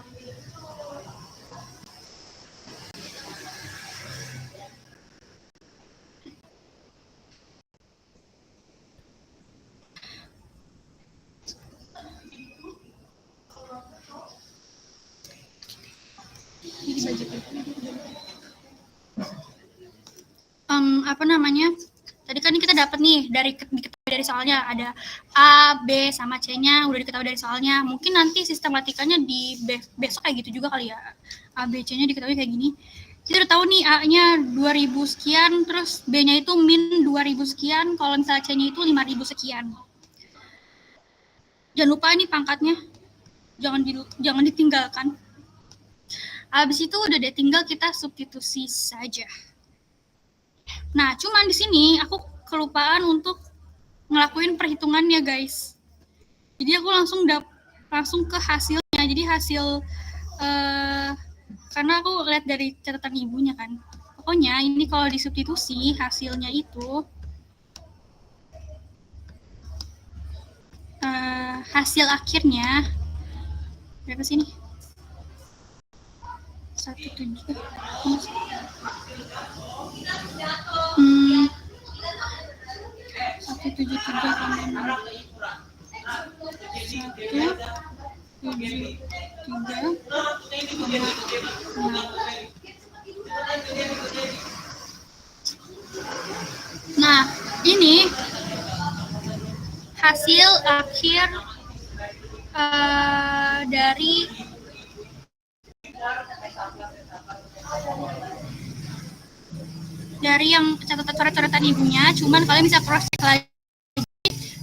Apa namanya? Tadi kan kita dapat nih diketahui dari soalnya ada A, B sama C-nya udah diketahui dari soalnya. Mungkin nanti sistematikanya di besok kayak gitu juga kali ya. A, B, C-nya diketahui kayak gini. Kita udah tahu nih A-nya 2000 sekian, terus B-nya itu min 2000 sekian, kalau misalnya C-nya itu 5000 sekian. Jangan lupa ini pangkatnya. Jangan ditinggalkan. Habis itu udah deh, tinggal kita substitusi saja. Nah, cuman di sini aku kelupaan untuk ngelakuin perhitungannya, guys. Jadi aku langsung ke hasilnya. Jadi hasil karena aku lihat dari catatan ibunya kan. Pokoknya ini kalau disubstitusi hasilnya itu hasil akhirnya berapa sih ini? 17 Nah, ini hasil akhir dari yang catatan coret-coretan ibunya, cuman kalian bisa cross check lagi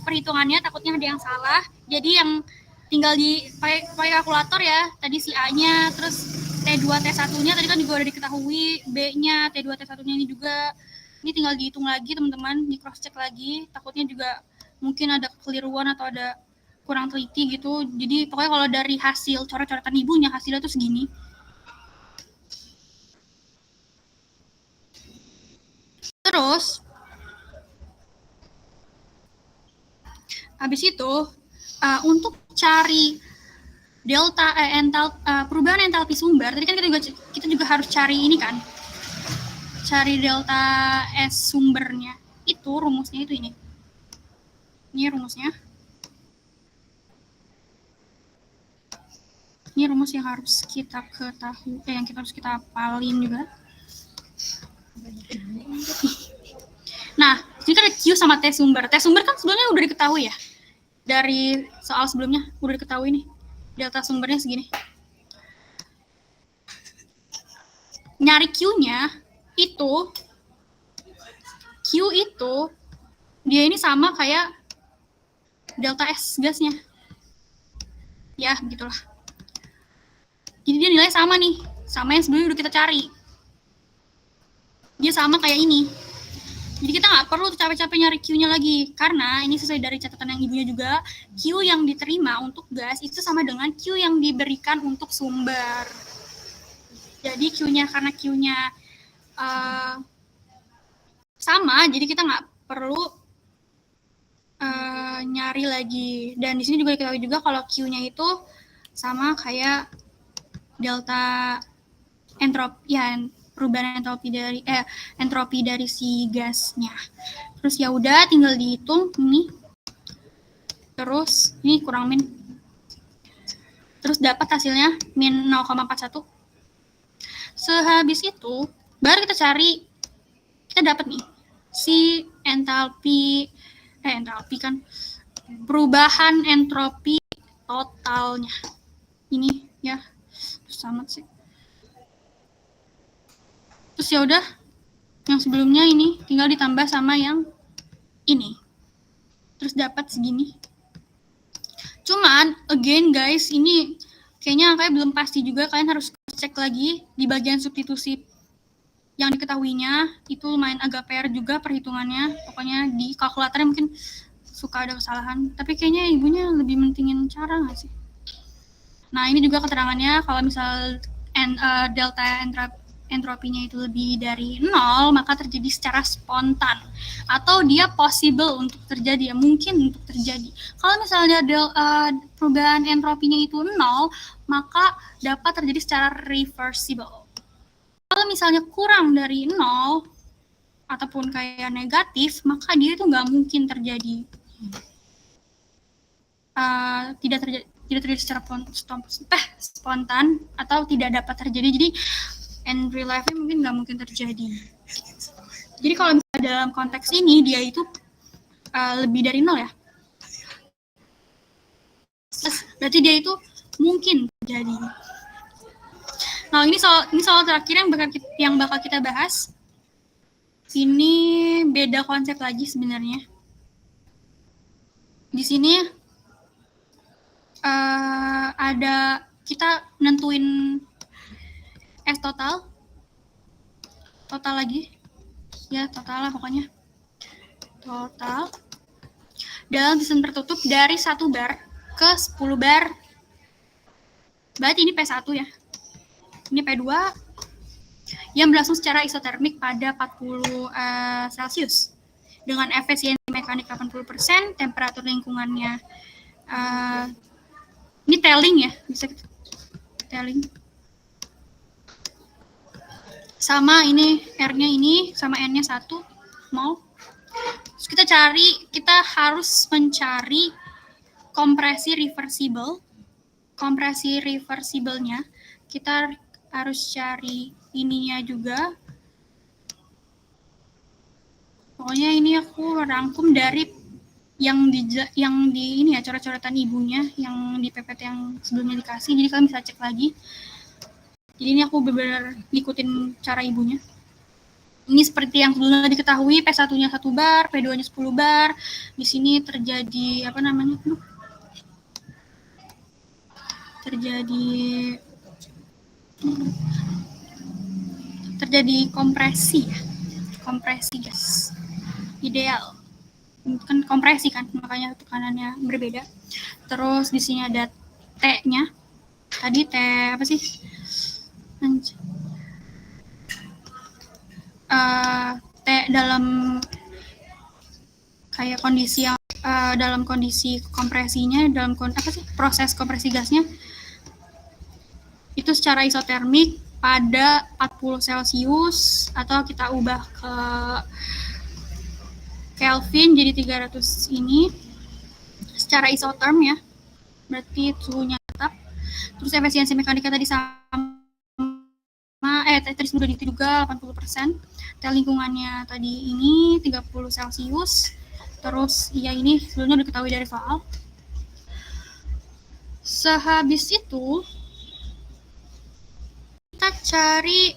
perhitungannya, takutnya ada yang salah. Jadi yang tinggal pakai kalkulator ya, tadi si A-nya, terus T2 T1-nya tadi kan juga udah diketahui, B-nya, T2 T1-nya ini juga. Ini tinggal dihitung lagi teman-teman, di cross check lagi, takutnya juga mungkin ada kekeliruan atau ada kurang teliti gitu. Jadi pokoknya kalau dari hasil coret-coretan ibunya hasilnya tuh segini. Terus habis itu untuk cari delta perubahan entalpi sumber, tadi kan kita juga harus cari ini kan, cari delta S sumbernya. Itu rumusnya itu ini. Ini rumusnya. Ini rumus yang harus kita ketahui, yang harus kita hafalin juga. Nah, ini kan ada Q sama T sumber. T sumber kan sebenarnya udah diketahui ya. Dari soal sebelumnya udah diketahui nih. Delta sumbernya segini. Nyari Q-nya itu, Q itu dia ini sama kayak delta S gasnya. Ya, begitulah. Jadi dia nilai sama nih, sama yang sebelumnya udah kita cari. Dia sama kayak ini. Jadi kita nggak perlu capek-capek nyari Q-nya lagi, karena ini sesuai dari catatan yang ibunya juga, Q yang diterima untuk gas itu sama dengan Q yang diberikan untuk sumber. Jadi Q-nya, karena Q-nya sama, jadi kita nggak perlu nyari lagi. Dan di sini juga diketahui juga kalau Q-nya itu sama kayak delta entropi, ya, perubahan entropi dari si gasnya. Terus ya udah tinggal dihitung ini. Terus ini kurang min. Terus dapat hasilnya min 0,41. Sehabis itu baru kita cari, kita dapat nih si entalpi kan, perubahan entropi totalnya. Ini ya, sama sih. Terus ya udah, yang sebelumnya ini tinggal ditambah sama yang ini. Terus dapat segini. Cuman again guys, ini kayaknya angkanya belum pasti juga, kalian harus cek lagi di bagian substitusi yang diketahuinya. Itu lumayan agak PR juga perhitungannya. Pokoknya di kalkulatornya mungkin suka ada kesalahan, tapi kayaknya ibunya lebih mentingin cara nggak sih? Nah, ini juga keterangannya kalau misal delta entropinya itu lebih dari 0, maka terjadi secara spontan. Atau dia possible untuk terjadi, ya mungkin untuk terjadi. Kalau misalnya perubahan entropinya itu 0, maka dapat terjadi secara reversible. Kalau misalnya kurang dari 0, ataupun kayak negatif, maka dia itu nggak mungkin terjadi. Tidak terjadi secara spontan atau tidak dapat terjadi. Jadi in real life mungkin nggak mungkin terjadi. Jadi kalau misalnya dalam konteks ini dia itu lebih dari 0 ya, berarti dia itu mungkin terjadi. Nah, ini soal terakhir yang bakal kita bahas. Ini beda konsep lagi sebenarnya. Di sini ada kita nentuin S total lagi ya, total lah pokoknya, total dalam sistem tertutup dari 1 bar ke 10 bar. Berarti ini P1 ya, ini P2 yang berlangsung secara isotermik pada 40 Celcius dengan efisiensi mekanik 80%, temperatur lingkungannya ini telling ya, bisa telling. Sama ini R-nya ini sama N-nya 1 mol. Terus kita harus mencari kompresi reversible. Kompresi reversible-nya kita harus cari ininya juga. Pokoknya ini aku rangkum dari yang di ini ya, coret-coretan ibunya yang di PPT yang sebelumnya dikasih, jadi kalian bisa cek lagi. Jadi ini aku benar-benar ngikutin cara ibunya. Ini seperti yang sebelumnya diketahui, P1-nya 1 bar, P2-nya 10 bar. Di sini terjadi apa namanya? Terjadi kompresi ya. Kompresi gas. Ideal. Kan kompresi kan, makanya tekanannya berbeda. Terus di sini ada T-nya. Tadi T apa sih? T dalam kayak kondisi yang dalam kondisi kompresinya, dalam proses kompresi gasnya itu secara isotermik pada 40 Celcius, atau kita ubah ke Kelvin jadi 300 ini secara isoterm ya, berarti suhunya tetap. Terus efisiensi mekanika tadi sama, tadi sudah diteliti juga 80%. Tel lingkungannya tadi ini 30 Celcius. Terus ya ini sebelumnya diketahui dari soal. Sehabis itu kita cari,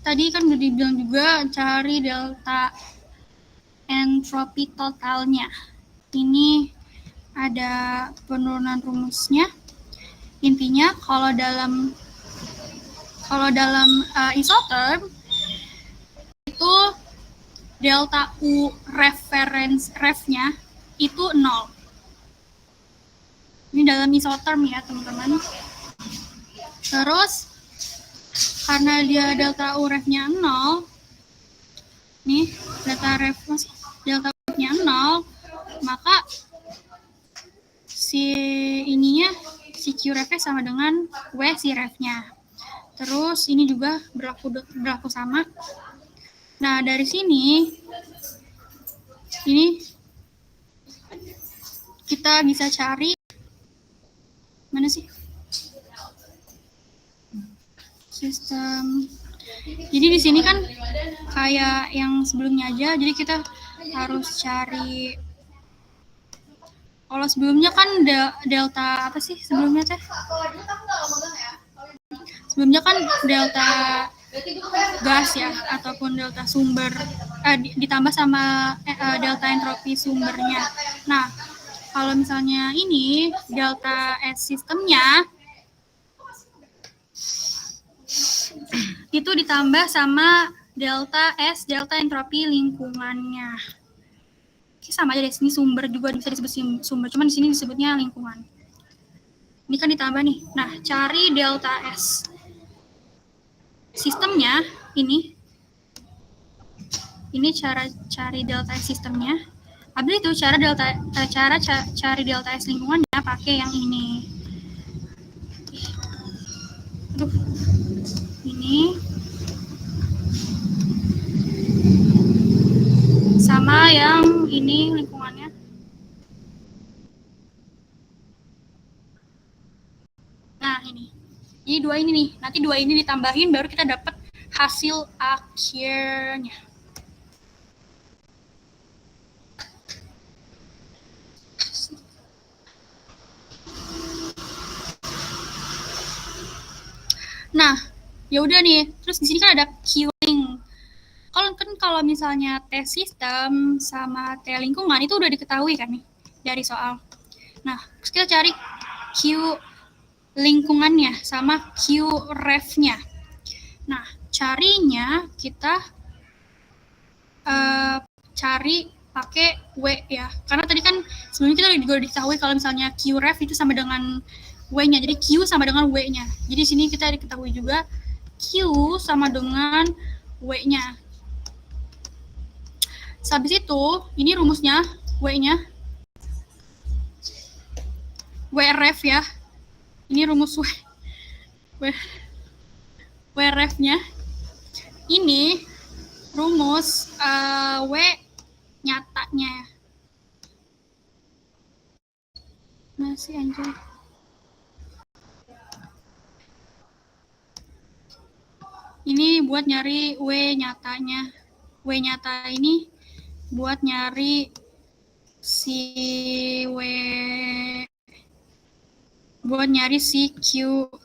tadi kan udah dibilang juga, cari delta entropi totalnya. Ini ada penurunan rumusnya. Intinya kalau dalam isoterm itu delta U reference refnya itu 0. Ini dalam isoterm ya teman-teman. Terus karena dia delta U refnya 0, nih delta U-nya 0, maka si Q refnya sama dengan W si refnya. Terus ini juga berlaku sama. Nah, dari sini ini kita bisa cari mana sih sistem. Jadi di sini kan kayak yang sebelumnya aja, jadi kita harus cari. Kalau sebelumnya kan delta apa sih sebelumnya teh? Sebelumnya kan delta gas ya, ataupun delta sumber ditambah sama delta entropi sumbernya. Nah, kalau misalnya ini delta S sistemnya itu ditambah sama delta S, delta entropi lingkungannya. Oke, sama aja deh, sini sumber juga bisa disebut sumber, cuman di sini disebutnya lingkungan. Ini kan ditambah nih. Nah, cari delta S sistemnya ini. Ini cara cari delta S sistemnya. Habis itu cara cari delta S lingkungannya pakai yang ini. Aduh. Ini sama yang ini lingkungannya. Nah, ini. Jadi dua ini nih. Nanti dua ini ditambahin baru kita dapat hasil akhirnya. Nah, ya udah nih. Terus di sini kan ada Q-link. Kalau misalnya T sistem sama T lingkungan itu udah diketahui kan nih dari soal. Nah, terus kita cari Q lingkungannya sama Q ref-nya. Nah, carinya kita cari pakai W ya. Karena tadi kan sebelumnya kita juga diketahui kalau misalnya Q ref itu sama dengan W-nya. Jadi Q sama dengan W-nya. Jadi sini kita diketahui juga Q sama dengan W-nya. Habis itu, ini rumusnya W-nya. W ref ya. Ini rumus W ref-nya. Ini rumus W nyatanya. Masih anjay. Ini buat nyari W nyatanya. W nyata ini buat nyari si Q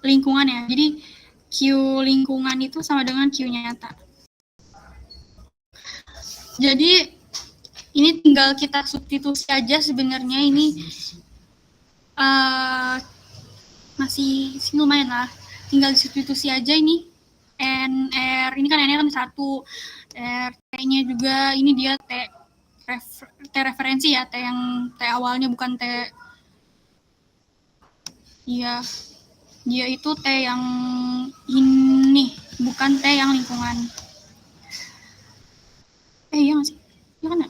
lingkungan ya. Jadi Q lingkungan itu sama dengan Q nyata. Jadi ini tinggal kita substitusi aja sebenarnya ini masih lumayan lah. Tinggal substitusi aja ini NR, ini kan N-nya kan 1, T-nya juga ini dia T referensi ya, T yang T awalnya bukan T, iya, dia itu T yang ini, bukan T yang lingkungan. Iya nggak sih? Iya kan ya?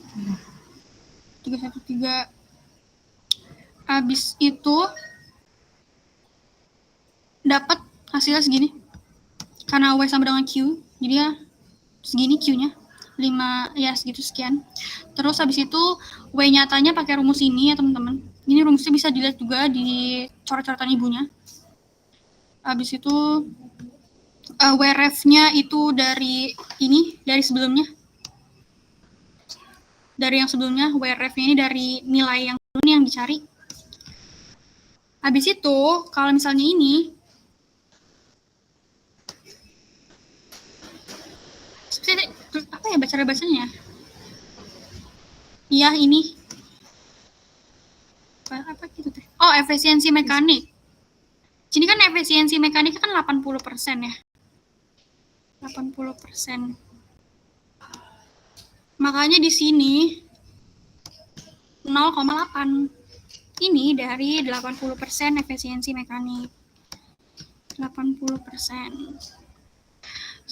313. Habis itu dapat hasilnya segini. Karena W sama dengan Q, jadi ya segini Q-nya. 5, ya segitu sekian. Terus habis itu W nyatanya pakai rumus ini ya teman-teman. Ini rumusnya bisa dilihat juga di coret-coretan ibunya. Habis itu W ref-nya itu dari ini, dari sebelumnya. Dari yang sebelumnya, W ref-nya ini dari nilai yang sebelumnya yang dicari. Habis itu, kalau misalnya ini, apa ya cara bacanya? Iya, ini. Apa gitu teh? Oh, efisiensi mekanik. Jadi kan efisiensi mekanik kan 80% ya. 80%. Makanya di sini 0,8. Ini dari 80% efisiensi mekanik. 80%.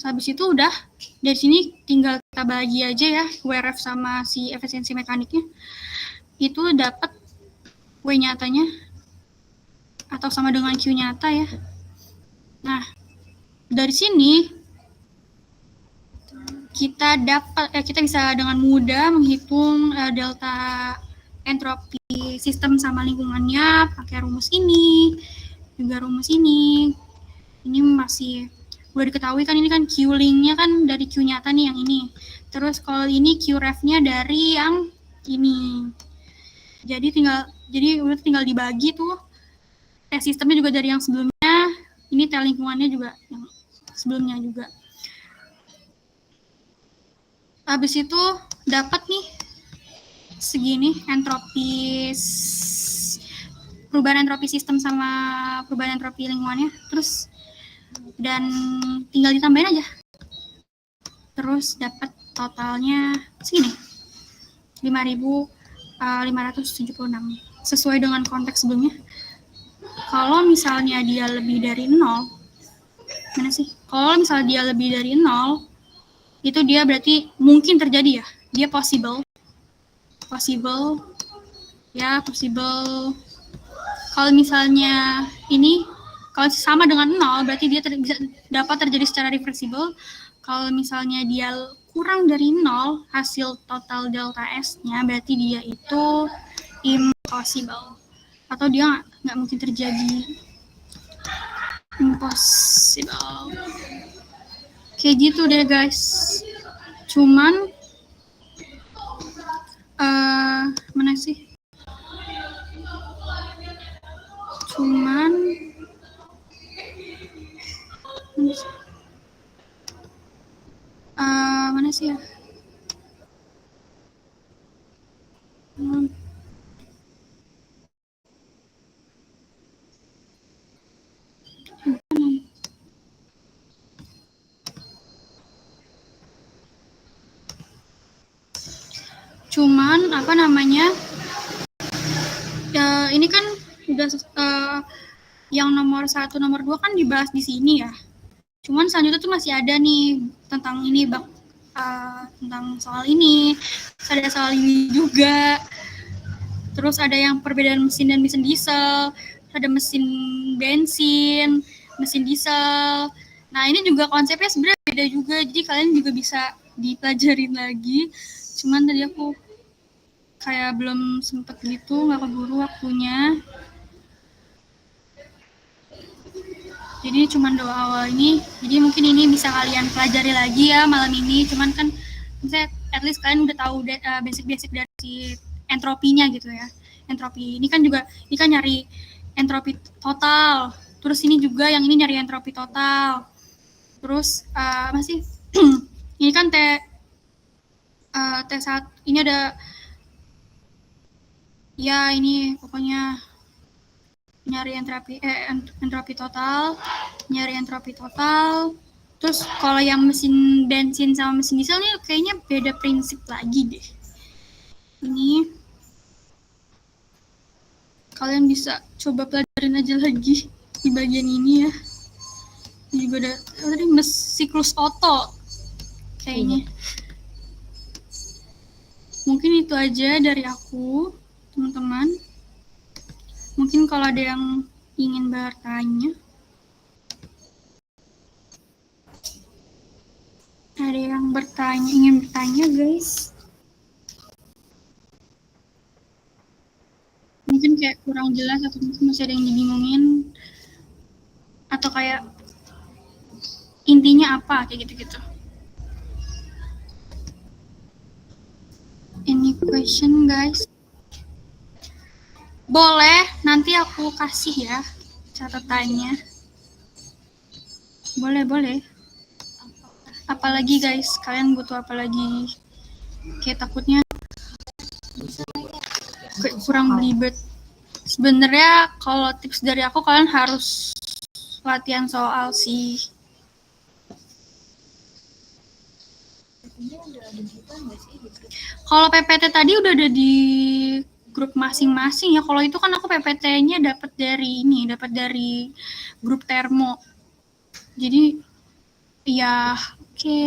Habis itu udah dari sini tinggal kita bagi aja ya W ref sama si efisiensi mekaniknya. Itu dapat W nyatanya atau sama dengan Q nyata ya. Nah, dari sini kita bisa dengan mudah menghitung delta entropi sistem sama lingkungannya pakai rumus ini, juga rumus ini. Ini masih udah diketahui kan, ini kan Q link-nya kan dari Q nyata nih yang ini. Terus kalau ini Q ref-nya dari yang ini. Jadi udah tinggal dibagi tuh. T sistemnya juga dari yang sebelumnya. Ini T lingkungannya juga yang sebelumnya juga. Habis itu dapat nih segini entropi perubahan entropi sistem sama perubahan entropi lingkungannya, terus dan tinggal ditambahin aja, terus dapat totalnya segini, 5.576 sesuai dengan konteks sebelumnya. Kalau misalnya dia lebih dari 0, mana sih? Kalau misalnya dia lebih dari 0, itu dia berarti mungkin terjadi ya, dia possible ya, possible. Kalau misalnya ini kalau sama dengan 0 berarti dia bisa dapat terjadi secara reversible. Kalau misalnya dia kurang dari 0 hasil total delta S-nya berarti dia itu impossible atau dia nggak mungkin terjadi, impossible. Kayak gitu deh guys. Cuman mana sih? Cuman mana sih ya? Cuman apa namanya? Ini kan udah yang nomor 1, nomor 2 kan dibahas di sini ya. Cuman selanjutnya tuh masih ada nih tentang ini tentang soal ini, ada soal ini juga. Terus ada yang perbedaan mesin dan mesin diesel, ada mesin bensin, mesin diesel. Nah ini juga konsepnya sebenarnya beda juga, jadi kalian juga bisa dipelajarin lagi. Cuman tadi aku kayak belum sempet gitu, nggak keburu waktunya. Jadi cuman doa awal ini, jadi mungkin ini bisa kalian pelajari lagi ya malam ini. Cuman kan misalnya at least kalian udah tahu basic-basic dari si entropinya gitu ya. Entropi ini kan juga, ini kan nyari entropi total. Terus ini juga yang ini nyari entropi total. Terus masih ini kan T1, ini ada ya ini pokoknya nyari entropi total, nyari entropi total. Terus kalau yang mesin bensin sama mesin diesel nih kayaknya beda prinsip lagi deh. Ini kalian bisa coba pelajarin aja lagi di bagian ini ya. Ini juga ada tadi siklus Otto kayaknya. Mungkin itu aja dari aku, teman-teman. Mungkin kalau ada yang ingin bertanya. Ada yang ingin bertanya guys. Mungkin kayak kurang jelas atau masih ada yang dibingungin. Atau kayak intinya apa, kayak gitu-gitu. Any question guys? Boleh, nanti aku kasih ya catatannya. Boleh. Apalagi guys, kalian butuh apa lagi? Kayak takutnya kurang belibet. Sebenarnya kalau tips dari aku, kalian harus latihan soal sih. Kalau PPT tadi udah ada di grup masing-masing ya. Kalau itu kan aku PPT-nya dapat dari grup Termo. Jadi ya oke.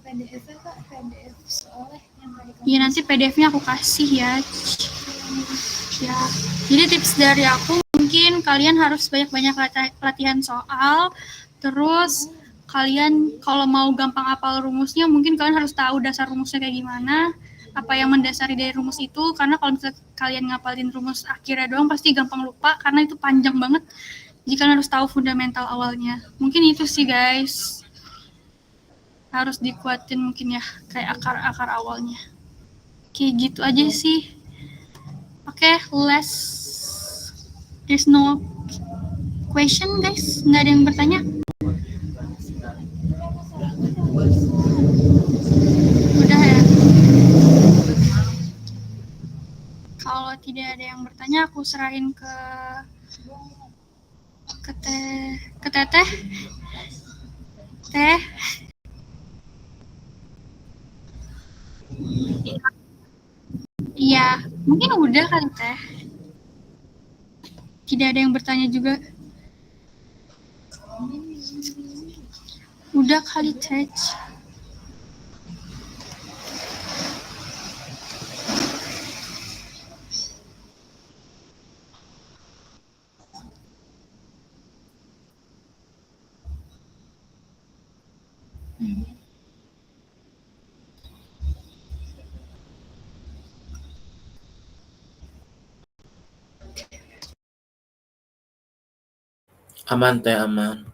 PDF-nya Kak, PDF soalnya yang tadi. Iya nanti PDF-nya aku kasih ya. Ya. Jadi tips dari aku mungkin kalian harus banyak-banyak latihan soal. Terus kalian kalau mau gampang hafal rumusnya, mungkin kalian harus tahu dasar rumusnya kayak gimana, apa yang mendasari dari rumus itu, karena kalau misalnya kalian ngapalin rumus akhirnya doang pasti gampang lupa, karena itu panjang banget. Jadi kalian harus tahu fundamental awalnya. Mungkin itu sih guys, harus dikuatin mungkin ya, kayak akar-akar awalnya. Kayak gitu aja sih. Oke, there's no question guys, nggak ada yang bertanya. Udah ya. Kalau tidak ada yang bertanya, aku serahin ke teteh. Teh. Iya, mungkin udah kali teh. Tidak ada yang bertanya juga. Udah kali teh. Aman teh, aman.